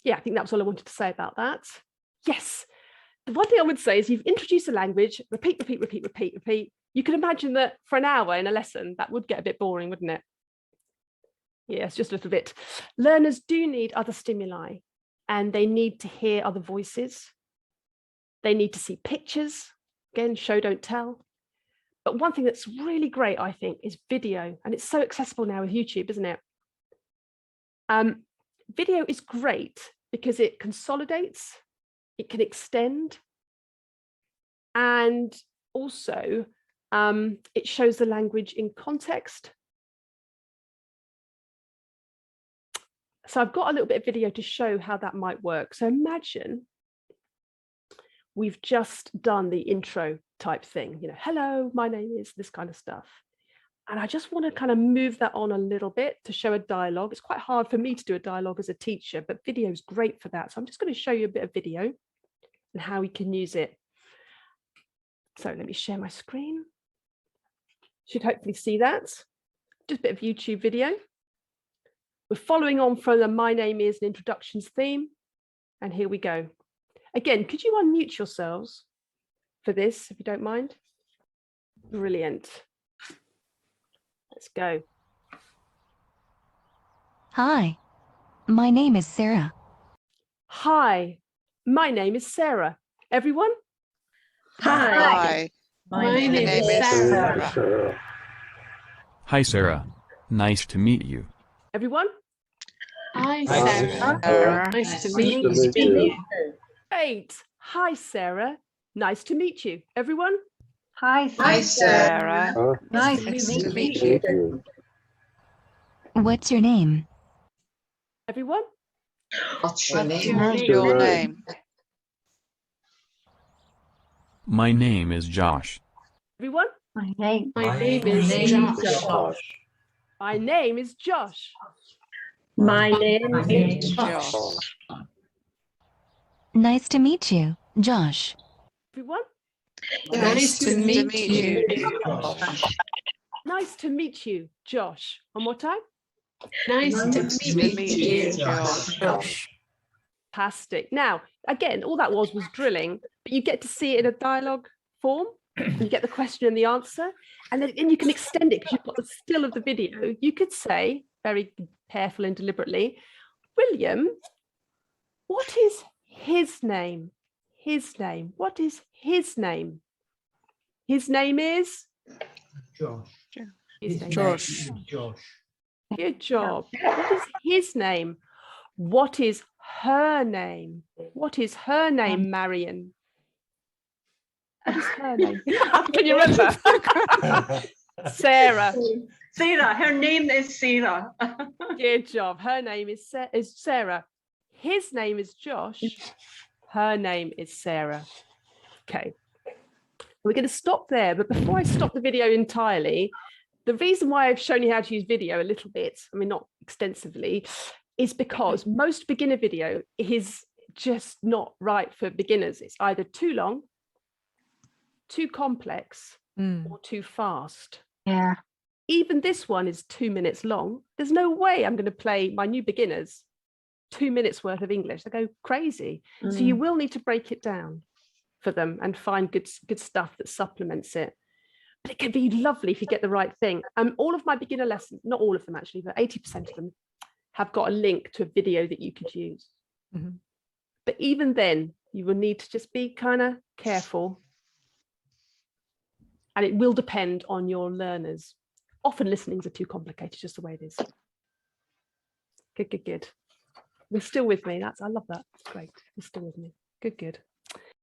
yeah, I think that was all I wanted to say about that. Yes. The one thing I would say is you've introduced a language, repeat, repeat, repeat, repeat, repeat. You can imagine that for an hour in a lesson, that would get a bit boring, wouldn't it? Yes, just a little bit. Learners do need other stimuli, and they need to hear other voices. They need to see pictures. Again, show, don't tell. But one thing that's really great, I think, is video. And it's so accessible now with YouTube, isn't it? Video is great because it consolidates, it can extend, and also it shows the language in context. So I've got a little bit of video to show how that might work. So imagine we've just done the intro type thing, you know, hello, my name is, this kind of stuff. And I just want to kind of move that on a little bit to show a dialogue. It's quite hard for me to do a dialogue as a teacher, but video is great for that. So I'm just going to show you a bit of video and how we can use it. So let me share my screen. Should hopefully see that. Just a bit of YouTube video. We're following on from the My Name Is an Introductions theme. And here we go. Again, could you unmute yourselves for this, if you don't mind? Brilliant. Let's go. Hi, my name is Sarah. Hi, my name is Sarah. Everyone? Hi, my name is Sarah. Hi, Sarah. Nice to meet you. Everyone? Hi, Sarah. Nice to meet you. Great. Hi, Sarah. Nice to meet you. Everyone? Hi, Sarah. Nice to meet you. What's your name? Everyone? What's your name? My name is Josh. Everyone? My name is Josh. My name is Josh. My name is Josh. Nice to meet you, Josh. Everyone? Nice to meet you. Nice to meet you, Josh. One more time. Nice to meet you, Josh. Fantastic. Now, again, all that was drilling, but you get to see it in a dialogue form. You get the question and the answer, and then you can extend it because you've got the still of the video. You could say, very careful and deliberately, William, what is his name? His name. What is his name? His name is? Josh. His name Josh. is Josh. Good job. What is his name? What is her name? What is her name, Marion? What is her name? Can you remember? Sarah. Sarah. Her name is Sarah. Good job. Her name is Sarah. His name is Josh. Her name is Sarah. Okay. We're going to stop there. But before I stop the video entirely, the reason why I've shown you how to use video a little bit, I mean, not extensively, is because most beginner video is just not right for beginners. It's either too long, too complex, or too fast. Yeah. Even this one is 2 minutes long. There's no way I'm going to play my new beginners 2 minutes worth of English. They go crazy. So you will need to break it down for them and find good stuff that supplements it. But it can be lovely if you get the right thing. All of my beginner lessons, not all of them actually, but 80% of them have got a link to a video that you could use. But even then, you will need to just be kind of careful. And it will depend on your learners. Often listenings are too complicated, just the way it is. Good. You're still with me. I love that. Great. You're still with me. Good.